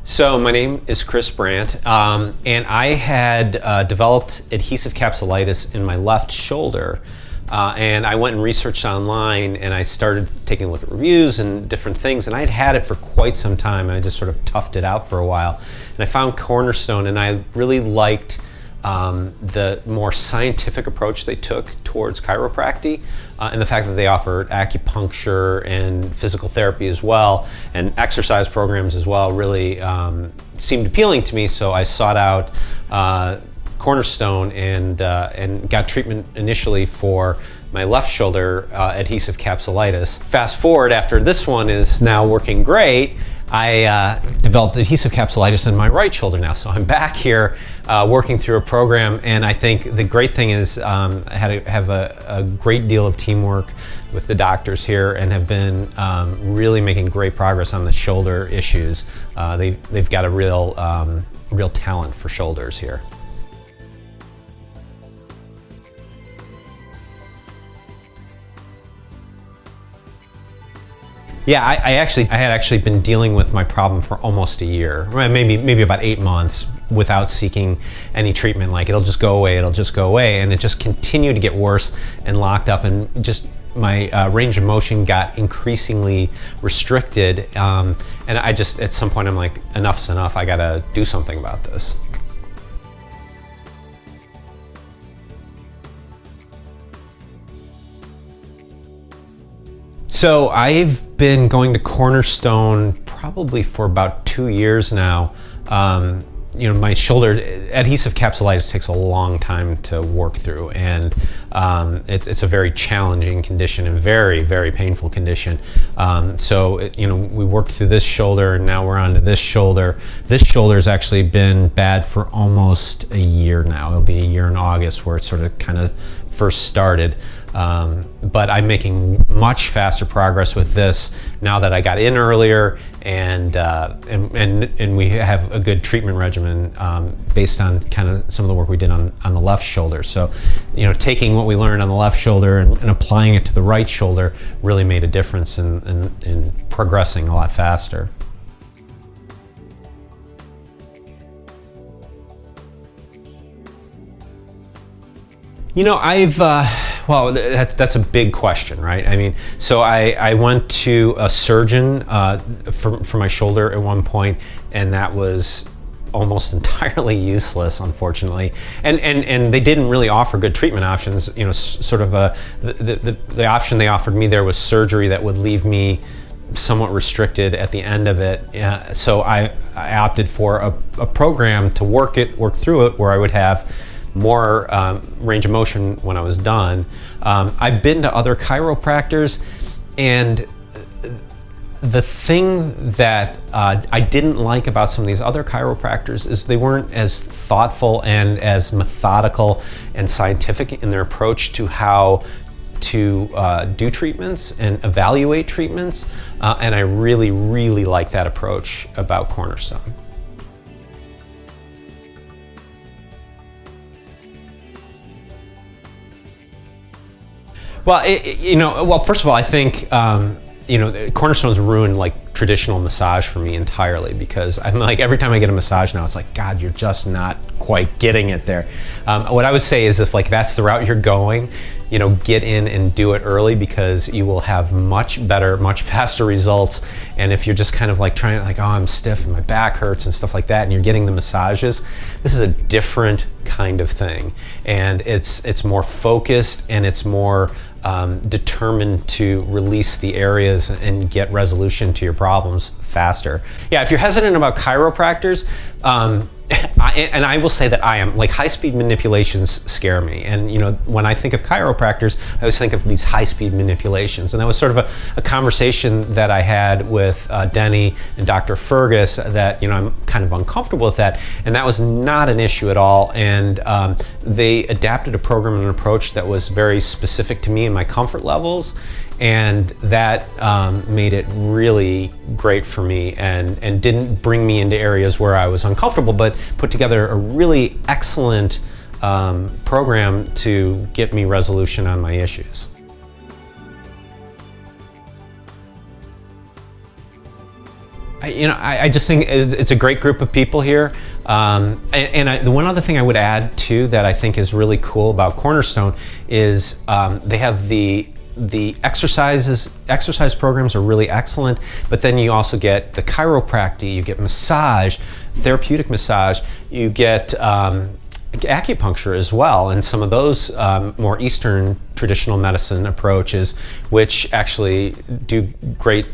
So my name is Chris Brandt, and I had developed adhesive capsulitis in my left shoulder, and I went and researched online, and I started taking a look at reviews and different things, and I'd had it for quite some time, and I just sort of toughed it out for a while. And I found Cornerstone, and I really liked the more scientific approach they took towards chiropractic, and the fact that they offered acupuncture and physical therapy as well, and exercise programs as well, really seemed appealing to me. So I sought out Cornerstone and got treatment initially for my left shoulder adhesive capsulitis. Fast forward, after this one is now working great, I developed adhesive capsulitis in my right shoulder now. So I'm back here working through a program, and I think the great thing is I have a great deal of teamwork with the doctors here, and have been really making great progress on the shoulder issues. They've got a real talent for shoulders here. Yeah, I had actually been dealing with my problem for almost a year, maybe about 8 months, without seeking any treatment. Like, it'll just go away, and it just continued to get worse and locked up, and just my range of motion got increasingly restricted. And I just, at some point, I'm like, enough's enough. I gotta do something about this. So I've been going to Cornerstone probably for about 2 years now. My shoulder adhesive capsulitis takes a long time to work through, and it's a very challenging condition and very, very painful condition. We worked through this shoulder, and now we're on to this shoulder. This shoulder has actually been bad for almost a year now. It'll be a year in August, where it sort of kind of first started. But I'm making much faster progress with this now that I got in earlier, and we have a good treatment regimen based on kind of some of the work we did on the left shoulder. So, taking what we learned on the left shoulder and applying it to the right shoulder really made a difference in progressing a lot faster. That's a big question, right? I mean, so I went to a surgeon for my shoulder at one point, and that was almost entirely useless, unfortunately. And they didn't really offer good treatment options. The option they offered me there was surgery that would leave me somewhat restricted at the end of it. So I opted for a program to work through it, where I would have more range of motion when I was done. I've been to other chiropractors, and the thing that I didn't like about some of these other chiropractors is they weren't as thoughtful and as methodical and scientific in their approach to how to do treatments and evaluate treatments, and I really, really like that approach about Cornerstone. Well, first of all, I think Cornerstone's ruined like traditional massage for me entirely, because I'm like, every time I get a massage now, it's like, God, you're just not quite getting it there. What I would say is, if that's the route you're going, get in and do it early, because you will have much better, much faster results. And if you're just kind of like trying, like, oh, I'm stiff and my back hurts and stuff like that, and you're getting the massages, this is a different kind of thing, and it's more focused, and it's more determined to release the areas and get resolution to your problems faster. Yeah, if you're hesitant about chiropractors, I will say that I am, like, high-speed manipulations scare me. And when I think of chiropractors, I always think of these high-speed manipulations. And that was sort of a conversation that I had with Denny and Dr. Fergus, that I'm kind of uncomfortable with that, and that was not an issue at all. And they adapted a program and an approach that was very specific to me and my comfort levels, and that made it really great for me, and didn't bring me into areas where I was uncomfortable, but put together a really excellent program to get me resolution on my issues. I just think it's a great group of people here. The one other thing I would add too that I think is really cool about Cornerstone is they have the exercise programs are really excellent, but then you also get the chiropractic, you get massage, therapeutic massage, you get acupuncture as well, and some of those more Eastern traditional medicine approaches, which actually do great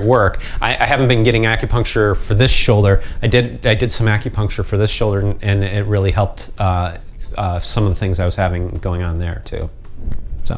work. I haven't been getting acupuncture for this shoulder. I did some acupuncture for this shoulder, and it really helped some of the things I was having going on there too. So.